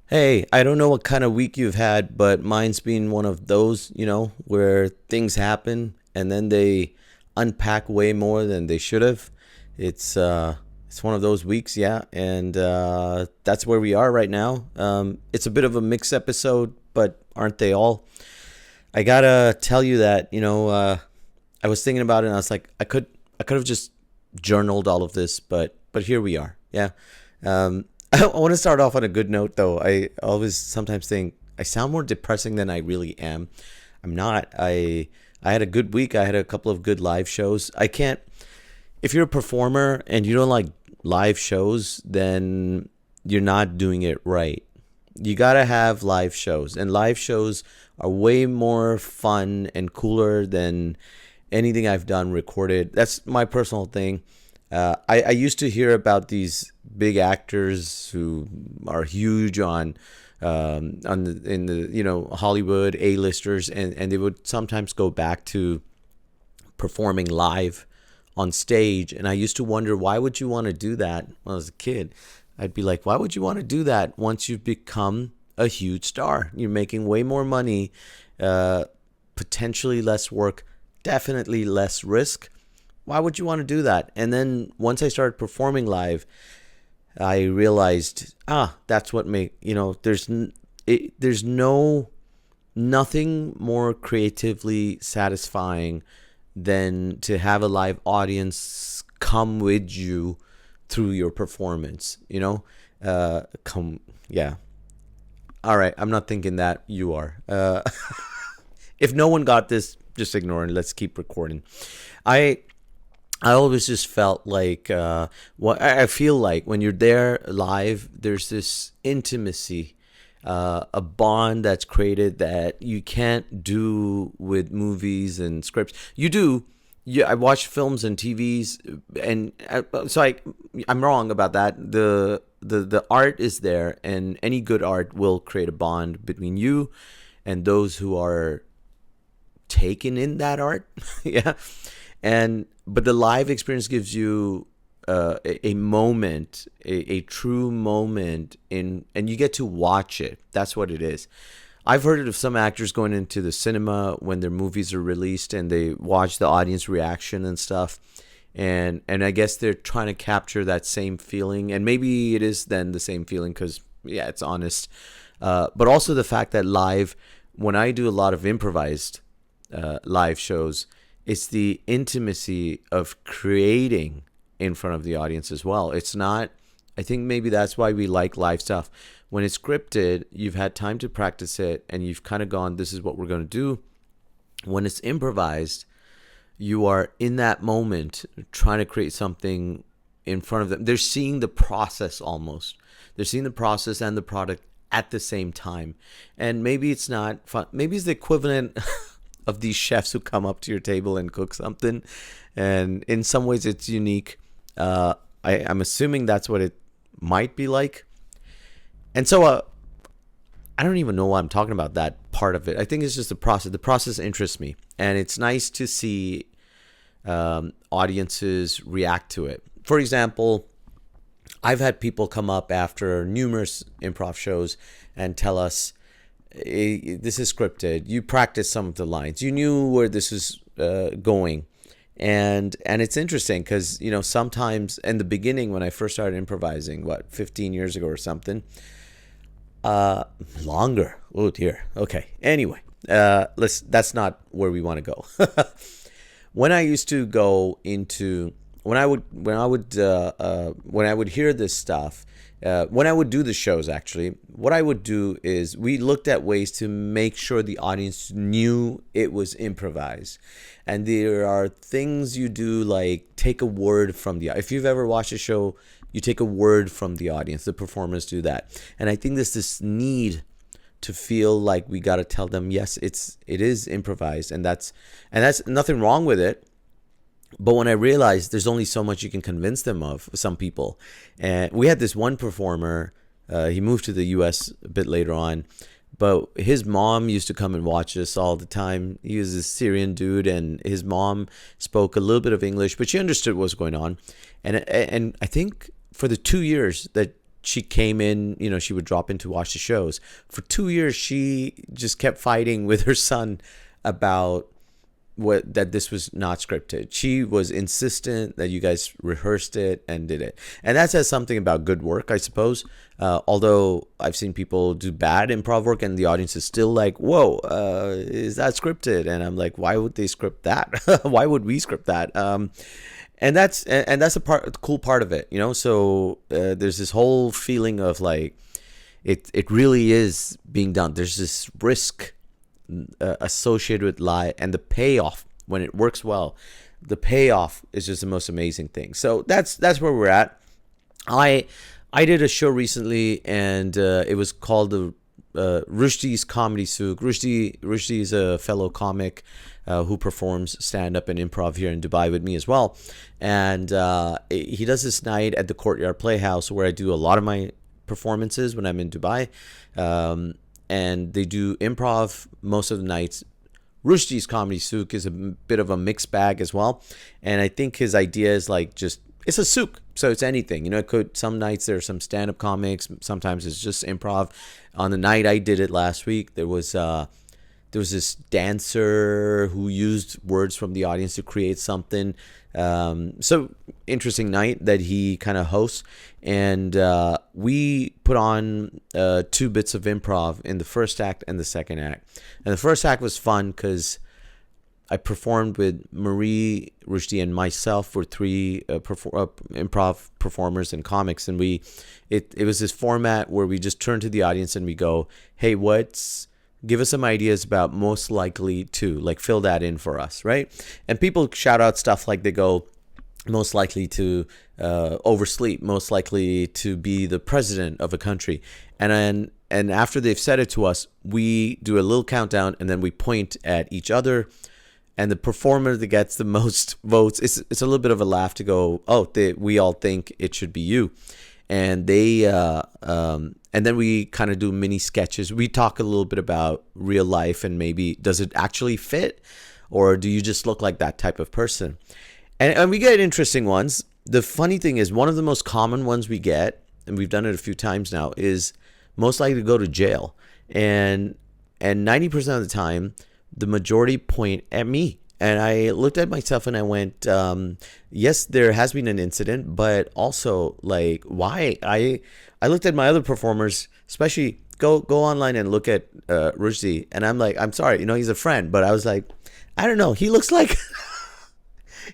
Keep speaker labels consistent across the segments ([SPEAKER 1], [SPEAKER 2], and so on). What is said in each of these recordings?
[SPEAKER 1] Hey, I don't know what kind of week you've had, but mine's been one of those, where things happen and then they unpack way more than they should have. It's one of those weeks, yeah, and that's where we are right now. It's a bit of a mixed episode, but aren't they all? I gotta tell you that I was thinking about it and I was like, I could have just journaled all of this, but here we are, yeah. I want to start off on a good note, though. I always sometimes think I sound more depressing than I really am. I'm not. I had a good week. I had a couple of good live shows. I can't. If you're a performer and you don't like live shows, then you're not doing it right. You gotta have live shows, and live shows are way more fun and cooler than anything I've done recorded. That's my personal thing. I used to hear about these big actors who are huge in the Hollywood A-listers, and they would sometimes go back to performing live on stage. And I used to wonder, why would you want to do that when I was a kid? I'd be like, why would you want to do that once you've become a huge star? You're making way more money, potentially less work, definitely less risk. Why would you want to do that? And then once I started performing live, I realized, that's what make there's nothing more creatively satisfying than to have a live audience come with you through your performance. Come, yeah. All right, I'm not thinking that you are. If no one got this, just ignore it. Let's keep recording. I I always just felt like what I feel like when you're there live, there's this intimacy, a bond that's created that you can't do with movies and scripts. You do. Yeah, I watch films and TVs, and I'm wrong about that. The art is there, and any good art will create a bond between you and those who are taken in that art. Yeah, and but the live experience gives you a moment, a true moment in, and you get to watch it. That's what it is. I've heard of some actors going into the cinema when their movies are released and they watch the audience reaction and stuff. And I guess they're trying to capture that same feeling. And maybe it is then the same feeling because, yeah, it's honest. But also the fact that live, when I do a lot of improvised live shows, it's the intimacy of creating in front of the audience as well. It's not, I think maybe that's why we like live stuff. When it's scripted, you've had time to practice it and you've kind of gone, this is what we're going to do. When it's improvised, you are in that moment trying to create something in front of them. They're seeing the process almost. They're seeing the process and the product at the same time. And maybe it's not fun. Maybe it's the equivalent of these chefs who come up to your table and cook something. And in some ways, it's unique. I'm assuming that's what it might be like. And so I don't even know why I'm talking about that part of it. I think it's just the process. The process interests me. And it's nice to see audiences react to it. For example, I've had people come up after numerous improv shows and tell us, this is scripted. You practiced some of the lines. You knew where this was going. And it's interesting because, sometimes in the beginning when I first started improvising, 15 years ago or something, longer. Oh dear. Okay. Anyway, that's not where we want to go. When I used to go into, when I would hear this stuff, when I would do the shows, actually, what I would do is we looked at ways to make sure the audience knew it was improvised. And there are things you do like take a word from if you've ever watched a show, you take a word from the audience. The performers do that. And I think there's this need to feel like we got to tell them, yes, it is improvised. And that's nothing wrong with it. But when I realized there's only so much you can convince them of, some people, and we had this one performer, he moved to the US a bit later on, but his mom used to come and watch us all the time. He was a Syrian dude, and his mom spoke a little bit of English, but she understood what was going on. And I think for the 2 years that she came in, she would drop in to watch the shows. For 2 years, she just kept fighting with her son about that this was not scripted. She was insistent that you guys rehearsed it and did it. And that says something about good work, I suppose. Although I've seen people do bad improv work and the audience is still like, whoa, is that scripted? And I'm like, why would they script that? Why would we script that? And that's the cool part of it, So there's this whole feeling of like, it really is being done. There's this risk associated with lie, and the payoff when it works well, the payoff is just the most amazing thing. So that's where we're at. I did a show recently, and it was called the Rushdie's Comedy Souk. Rushdie is a fellow comic who performs stand-up and improv here in Dubai with me as well, and he does this night at the Courtyard Playhouse where I do a lot of my performances when I'm in Dubai. And they do improv most of the nights. Rushdie's Comedy Souk is a bit of a mixed bag as well. And I think his idea is like it's a souk. So it's anything. Some nights there are some stand-up comics. Sometimes it's just improv. On the night I did it last week, there was this dancer who used words from the audience to create something. So interesting night that he kind of hosts. And we put on 2 bits of improv in the first act and the second act. And the first act was fun because I performed with Marie, Rushdie, and myself. We're 3 improv performers and comics. And it was this format where we just turn to the audience and we go, hey, give us some ideas about most likely to, like, fill that in for us, right? And people shout out stuff like they go, most likely to oversleep, most likely to be the president of a country. And after they've said it to us, we do a little countdown and then we point at each other. And the performer that gets the most votes, it's a little bit of a laugh to go, we all think it should be you. And and then we kind of do mini sketches. We talk a little bit about real life and maybe does it actually fit, or do you just look like that type of person? And we get interesting ones. The funny thing is, one of the most common ones we get, and we've done it a few times now, is most likely to go to jail. And 90% of the time, the majority point at me. And I looked at myself and I went, yes, there has been an incident, but also, like, why? I looked at my other performers, especially go online and look at Rushdie, and I'm like, I'm sorry, he's a friend, but I was like, I don't know, he looks like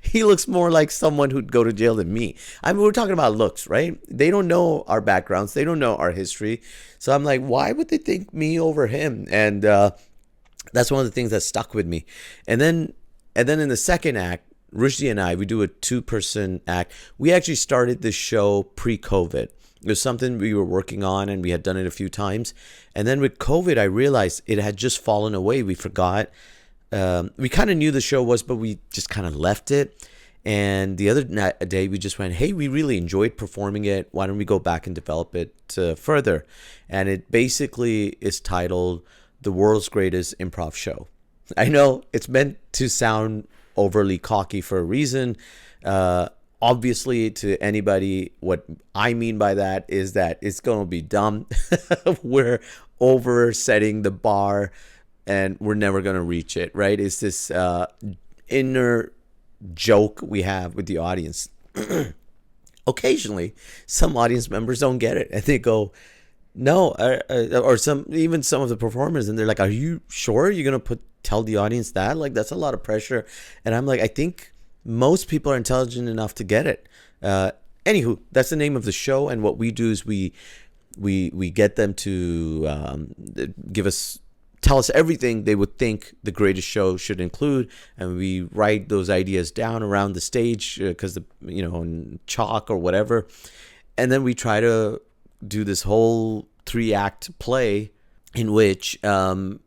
[SPEAKER 1] he looks more like someone who'd go to jail than me. I mean, we're talking about looks, right? They don't know our backgrounds, they don't know our history, so I'm like, why would they think me over him? And that's one of the things that stuck with me. And then in the second act, Rushdie and I, we do a 2-person act. We actually started this show pre-COVID. It was something we were working on, and we had done it a few times. And then with COVID, I realized it had just fallen away. We forgot. We kind of knew the show was, but we just kind of left it. And the other day, we just went, hey, we really enjoyed performing it. Why don't we go back and develop it further? And it basically is titled The World's Greatest Improv Show. I know it's meant to sound overly cocky for a reason. Obviously, to anybody, what I mean by that is that it's going to be dumb. We're oversetting the bar and we're never going to reach it, right? It's this inner joke we have with the audience. Occasionally, some audience members don't get it and they go, no, or some of the performers, and they're like, are you sure you're going to tell the audience that? Like, that's a lot of pressure. And I'm like, I think most people are intelligent enough to get it. Anywho, that's the name of the show. And what we do is we get them to tell us everything they would think the greatest show should include, and we write those ideas down around the stage because in chalk or whatever, and then we try to do this whole 3-act play in which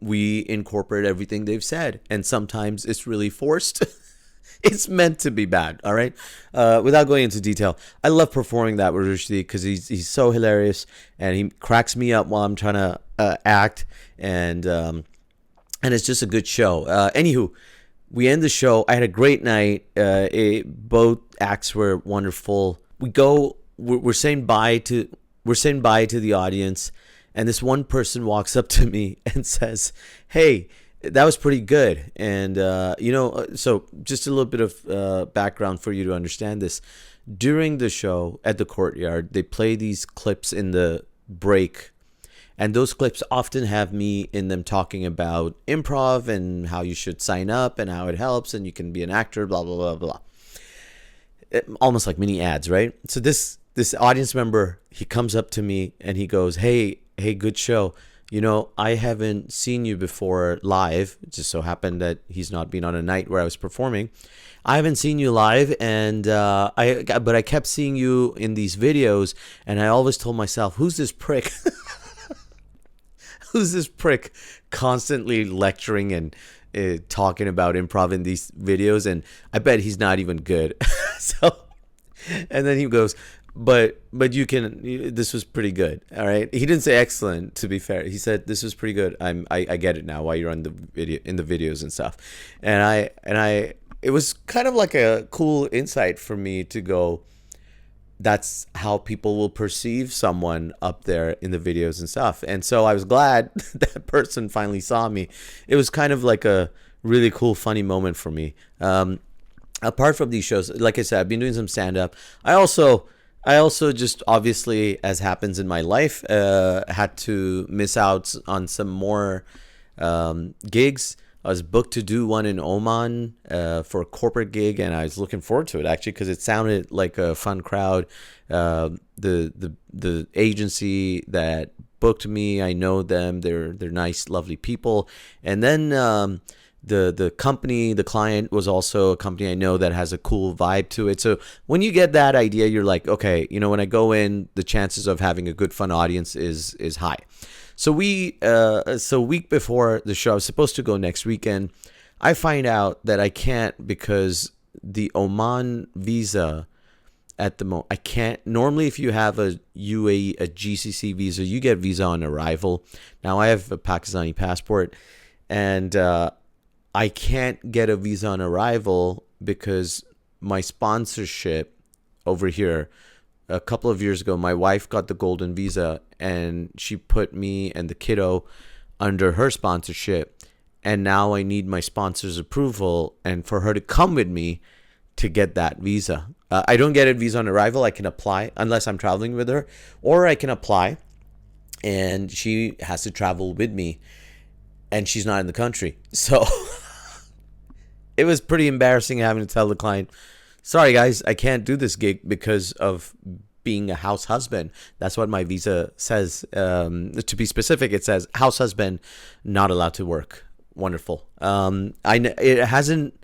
[SPEAKER 1] we incorporate everything they've said, and sometimes it's really forced. It's meant to be bad, all right? Without going into detail, I love performing that with Rushdie because he's so hilarious, and he cracks me up while I'm trying to act, and it's just a good show. Anywho, we end the show. I had a great night. Both acts were wonderful. We're saying bye to we're saying bye to the audience, and this one person walks up to me and says, "Hey, that was pretty good." And so just a little bit of background for you to understand this. During the show at the Courtyard, they play these clips in the break, and those clips often have me in them talking about improv and how you should sign up and how it helps and you can be an actor, blah blah blah blah. Almost like mini ads, right? So this audience member, he comes up to me and he goes, "Hey, good show. I haven't seen you before live." It just so happened that he's not been on a night where I was performing. "I haven't seen you live, and but I kept seeing you in these videos, and I always told myself, who's this prick?" Who's this prick constantly lecturing and talking about improv in these videos? And I bet he's not even good. So, and then he goes, but you can. This was pretty good. All right. He didn't say excellent. To be fair, he said this was pretty good. I get it now. Why you're on the video in the videos and stuff. And I it was kind of like a cool insight for me to go, that's how people will perceive someone up there in the videos and stuff. And so I was glad that person finally saw me. It was kind of like a really cool, funny moment for me. Apart from these shows, like I said, I've been doing some stand-up. I also just, obviously, as happens in my life, had to miss out on some more gigs. I was booked to do one in Oman for a corporate gig, and I was looking forward to it actually because it sounded like a fun crowd. The agency that booked me, I know them. They're nice, lovely people. And then the company, the client was also a company I know that has a cool vibe to it. So when you get that idea, you're like, okay, when I go in, the chances of having a good, fun audience is high. So so week before the show, I was supposed to go next weekend. I find out that I can't because the Oman visa at the moment, I can't. Normally, if you have a UAE, a GCC visa, you get visa on arrival. Now, I have a Pakistani passport, and I can't get a visa on arrival because my sponsorship over here, a couple of years ago, my wife got the golden visa and she put me and the kiddo under her sponsorship. And now I need my sponsor's approval and for her to come with me to get that visa. I don't get a visa on arrival. I can apply unless I'm traveling with her, or I can apply and she has to travel with me and she's not in the country. So it was pretty embarrassing having to tell the client, "Sorry guys, I can't do this gig because of being a house husband." That's what my visa says. To be specific, it says house husband, not allowed to work. Wonderful. It hasn't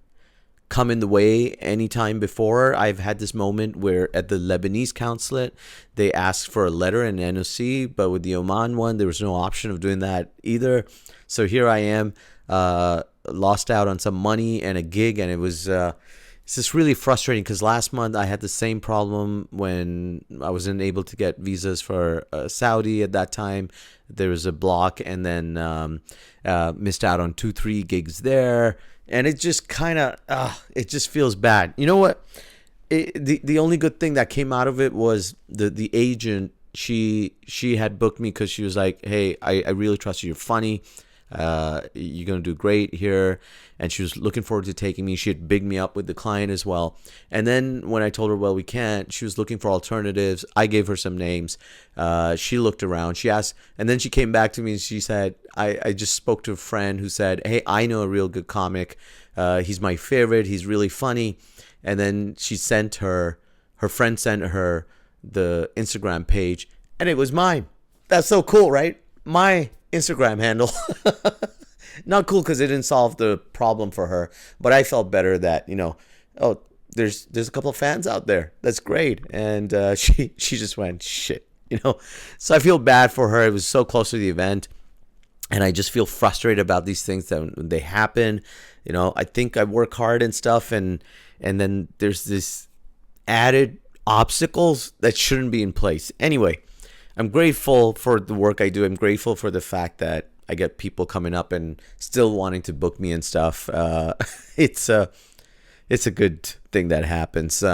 [SPEAKER 1] come in the way any time before. I've had this moment where at the Lebanese consulate, they asked for a letter and NOC, but with the Oman one, there was no option of doing that either. So here I am, lost out on some money and a gig, and it's just really frustrating because last month I had the same problem when I wasn't able to get visas for Saudi at that time. There was a block, and then missed out on 2-3 gigs there, and it just kind of it just feels bad. You know what? The only good thing that came out of it was the agent. She had booked me because she was like, "Hey, I really trust you. You're funny. You're going to do great here." And she was looking forward to taking me. She had bigged me up with the client as well. And then when I told her, well, we can't, she was looking for alternatives. I gave her some names. She looked around. She asked, and then she came back to me and she said, I just spoke to a friend who said, "Hey, I know a real good comic. He's my favorite. He's really funny." And then her friend sent her the Instagram page, and it was mine. That's so cool, right? My Instagram handle. Not cool because it didn't solve the problem for her, but I felt better that, oh, there's a couple of fans out there. That's great. And she just went, shit, So I feel bad for her. It was so close to the event, and I just feel frustrated about these things that when they happen. I think I work hard and stuff, and then there's this added obstacles that shouldn't be in place. Anyway, I'm grateful for the work I do. I'm grateful for the fact that I get people coming up and still wanting to book me and stuff. It's a good thing that happens.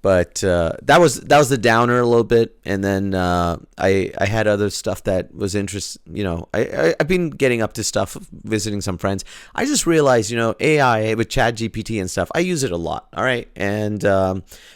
[SPEAKER 1] But that was the downer a little bit, and then I had other stuff that was interest. I've been getting up to stuff, visiting some friends. I just realized, AI with Chat GPT and stuff. I use it a lot. All right, and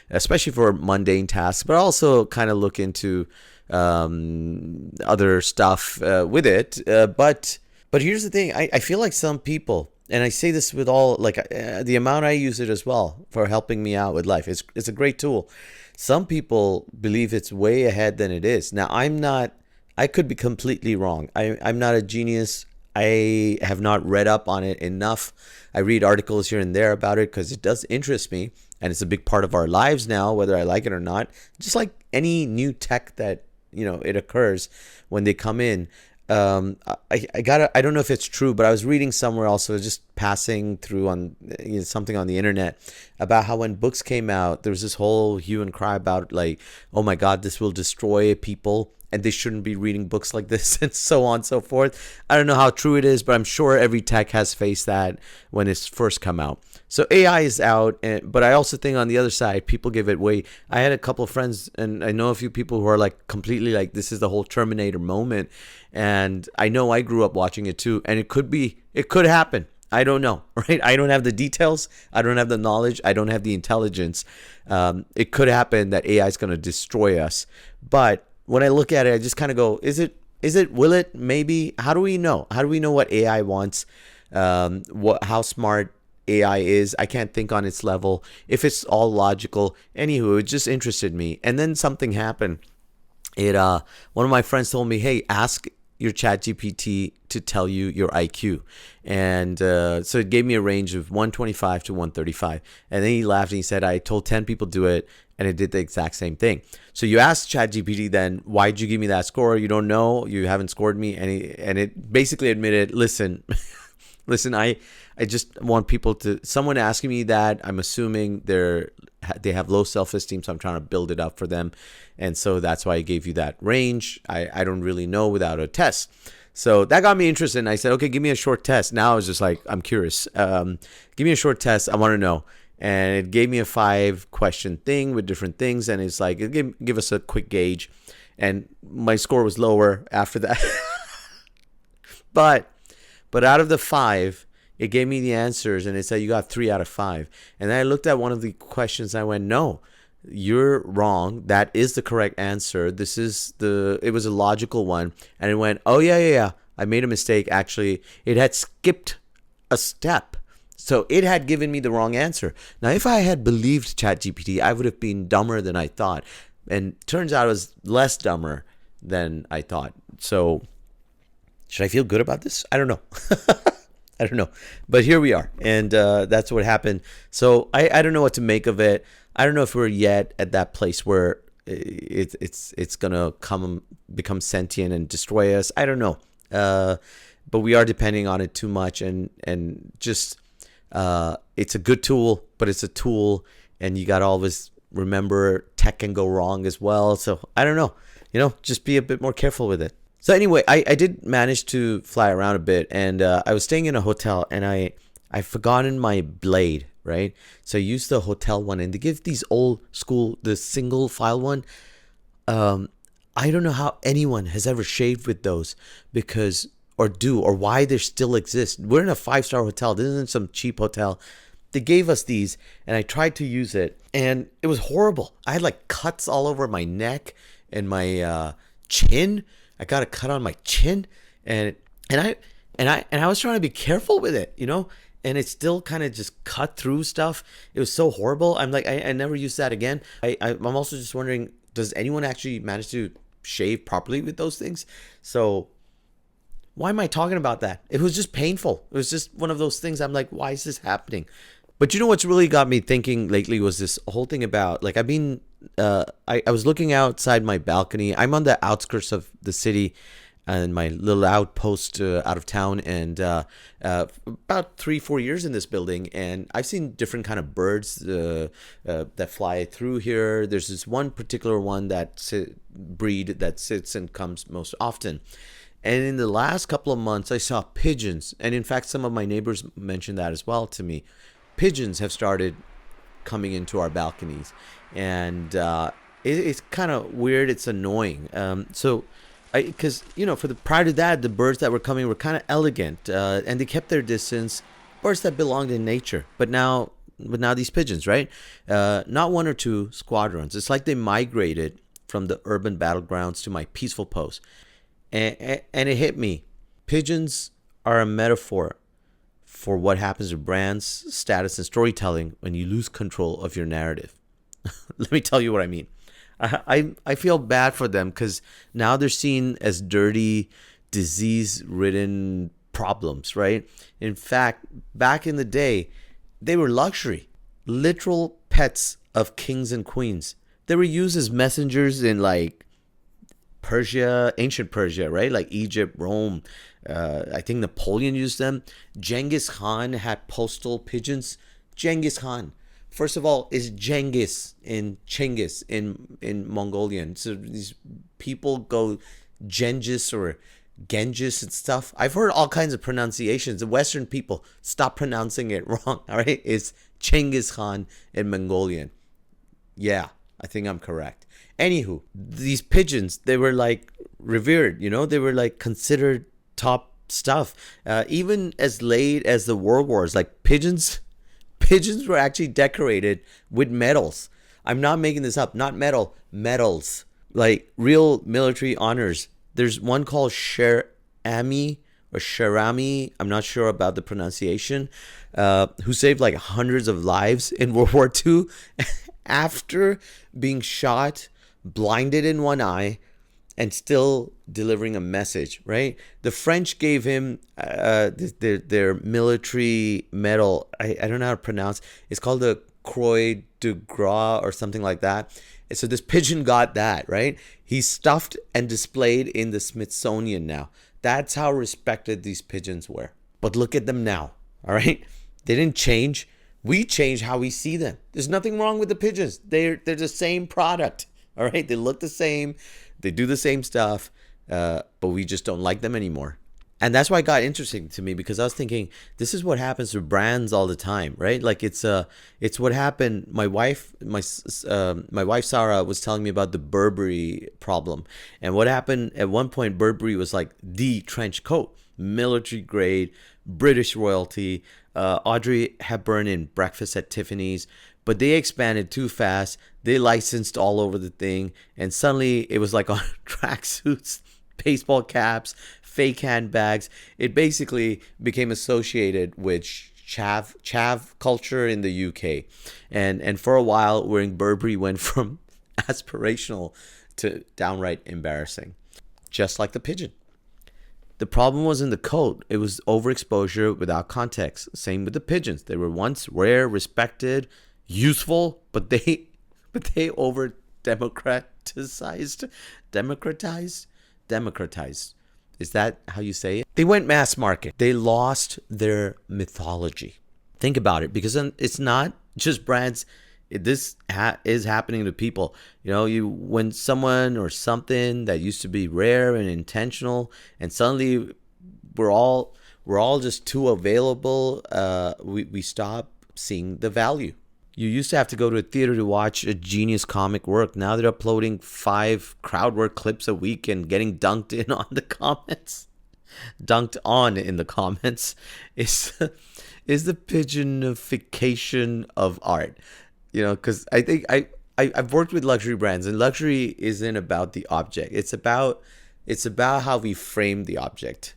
[SPEAKER 1] especially for mundane tasks, but I also kind of look into other stuff with it. But here's the thing. I feel like some people, and I say this with all, like, the amount I use it as well for helping me out with life. It's a great tool. Some people believe it's way ahead than it is. Now, I could be completely wrong. I'm not a genius. I have not read up on it enough. I read articles here and there about it because it does interest me, and it's a big part of our lives now, whether I like it or not. Just like any new tech that, it occurs when they come in. I don't know if it's true, but I was reading somewhere also, just passing through on something on the internet, about how when books came out, there was this whole hue and cry about, like, oh my God, this will destroy people and they shouldn't be reading books like this, and so on and so forth. I don't know how true it is, but I'm sure every tech has faced that when it's first come out. So AI is out, but I also think on the other side, people give it way. I had a couple of friends, and I know a few people who are like completely like, this is the whole Terminator moment. And I know I grew up watching it too, and it could happen. I don't know, right? I don't have the details. I don't have the knowledge. I don't have the intelligence. It could happen that AI is going to destroy us. But when I look at it, I just kind of go, is it, will it, maybe? How do we know? How do we know what AI wants? How smart AI is? I can't think on its level. If it's all logical. Anywho, it just interested me. And then something happened. One of my friends told me, hey, ask your Chat GPT to tell you your IQ. And so it gave me a range of 125 to 135. And then he laughed and he said, I told 10 people do it, and it did the exact same thing. So you asked Chat GPT then, why'd you give me that score? You don't know. You haven't scored me. And it basically admitted, listen, I just want people to, someone asking me that, I'm assuming they have low self-esteem, so I'm trying to build it up for them. And so that's why I gave you that range. I don't really know without a test. So that got me interested, and I said, okay, give me a short test. Now I was just like, I'm curious. Give me a short test. I want to know. And it gave me a 5-question thing with different things, and it's like, give us a quick gauge. And my score was lower after that. But out of the 5, it gave me the answers, and it said you got 3 out of 5. And then I looked at one of the questions, and I went, no, you're wrong. That is the correct answer. It was a logical one. And it went, oh, yeah. I made a mistake. Actually, it had skipped a step. So it had given me the wrong answer. Now, if I had believed ChatGPT, I would have been dumber than I thought. And turns out I was less dumber than I thought. So should I feel good about this? I don't know. I don't know. But here we are. And that's what happened. So I don't know what to make of it. I don't know if we're yet at that place where it's going to become sentient and destroy us. I don't know. But we are depending on it too much. And just it's a good tool, but it's a tool. And you got to always remember tech can go wrong as well. So I don't know. Just be a bit more careful with it. So anyway, I did manage to fly around a bit, and I was staying in a hotel, and I forgotten my blade, right? So I used the hotel one, and they give these old school, the single file one. I don't know how anyone has ever shaved with those or why they still exist. We're in a 5-star hotel. This isn't some cheap hotel. They gave us these, and I tried to use it, and it was horrible. I had like cuts all over my neck and my chin. I got a cut on my chin, and I was trying to be careful with it, and it still kind of just cut through stuff. It was so horrible. I'm like, I never use that again. I'm also just wondering, does anyone actually manage to shave properly with those things? So why am I talking about that? It was just painful. It was just one of those things. I'm like, why is this happening? But what's really got me thinking lately was this whole thing about, like, I was looking outside my balcony. I'm on the outskirts of the city and my little outpost out of town, and about 3-4 years in this building, and I've seen different kind of birds that fly through here. There's this one particular one breed that sits and comes most often. And in the last couple of months, I saw pigeons, and in fact, some of my neighbors mentioned that as well to me. Pigeons have started coming into our balconies, and it's kind of weird. It's annoying. Because for the prior to that, the birds that were coming were kind of elegant, and they kept their distance. Birds that belonged in nature, but now these pigeons, right? Not one or two squadrons. It's like they migrated from the urban battlegrounds to my peaceful post, and it hit me. Pigeons are a metaphor for what happens to brands, status, and storytelling when you lose control of your narrative. Let me tell you what I mean. I feel bad for them because now they're seen as dirty, disease-ridden problems, right? In fact, back in the day, they were luxury, literal pets of kings and queens. They were used as messengers in like Persia, ancient Persia, right? Like Egypt, Rome. I think Napoleon used them. Genghis Khan had postal pigeons. Genghis Khan. First of all, is Genghis in Chinggis in Mongolian. So these people go Genghis or Genghis and stuff. I've heard all kinds of pronunciations. The Western people stop pronouncing it wrong. All right, it's Genghis Khan in Mongolian. Yeah, I think I'm correct. Anywho, these pigeons, they were like revered. They were like considered top stuff. Even as late as the World Wars, like pigeons were actually decorated with medals. I'm not making this up. Not medal, medals. Like real military honors. There's one called Sherami or Sharami. I'm not sure about the pronunciation. Who saved like hundreds of lives in World War II after being shot, blinded in one eye, and still delivering a message, right? The French gave him their military medal. I don't know how to pronounce. It's called the Croix de Gras or something like that. And so this pigeon got that, right? He's stuffed and displayed in the Smithsonian now. That's how respected these pigeons were. But look at them now, all right? They didn't change. We change how we see them. There's nothing wrong with the pigeons. They're the same product, all right? They look the same. They do the same stuff, but we just don't like them anymore. And that's why it got interesting to me, because I was thinking, this is what happens to brands all the time, right? Like it's what happened. My wife Sarah was telling me about the Burberry problem, and what happened at one point. Burberry was like the trench coat, military grade, British royalty. Audrey Hepburn in Breakfast at Tiffany's. But they expanded too fast. They licensed all over the thing. And suddenly it was like on tracksuits, baseball caps, fake handbags. It basically became associated with chav culture in the UK. And for a while, wearing Burberry went from aspirational to downright embarrassing. Just like the pigeon. The problem wasn't the coat. It was overexposure without context. Same with the pigeons. They were once rare, respected, useful, but they over democratized. Is that how you say it? They went mass market. They lost their mythology. Think about it, because it's not just brands. This is happening to people. When someone or something that used to be rare and intentional, and suddenly we're all just too available. We stop seeing the value. You used to have to go to a theater to watch a genius comic work. Now they're uploading 5 crowd work clips a week and getting dunked in on the comments. Dunked on in the comments is the pigeonification of art. Because I think I've worked with luxury brands, and luxury isn't about the object. It's about how we frame the object.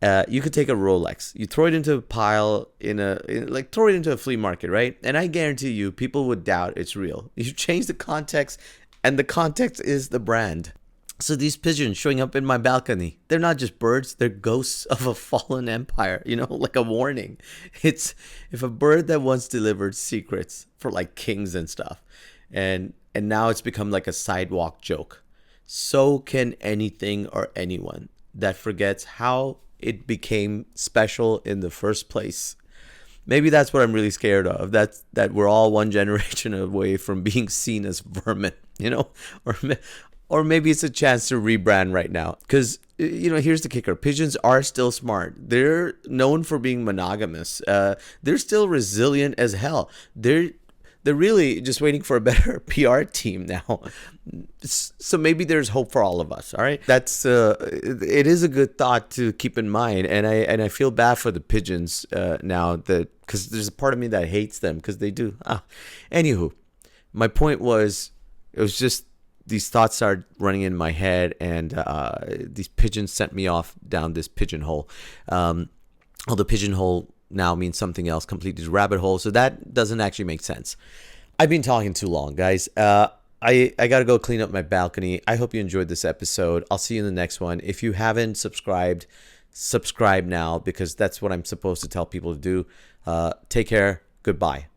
[SPEAKER 1] You could take a Rolex, you throw it into a pile throw it into a flea market, right? And I guarantee you, people would doubt it's real. You change the context, and the context is the brand. So these pigeons showing up in my balcony, they're not just birds, they're ghosts of a fallen empire, like a warning. It's if a bird that once delivered secrets for like kings and stuff, and now it's become like a sidewalk joke. So can anything or anyone that forgets how it became special in the first place. Maybe that's what I'm really scared of. That we're all one generation away from being seen as vermin, or maybe it's a chance to rebrand right now. Because, here's the kicker. Pigeons are still smart. They're known for being monogamous. They're still resilient as hell. They're they're really just waiting for a better PR team now. So maybe there's hope for all of us. All right, that's it is a good thought to keep in mind, and I feel bad for the pigeons now, that because there's a part of me that hates them because they do. Anywho, my point was, it was just these thoughts started running in my head, and these pigeons sent me off down this pigeonhole. Although pigeonhole now means something else completely, rabbit hole, so that doesn't actually make sense. I've been talking too long, guys. I gotta go clean up my balcony. I hope you enjoyed this episode. I'll see you in the next one. If you haven't subscribed, subscribe now, because that's what I'm supposed to tell people to do. Take care. Goodbye.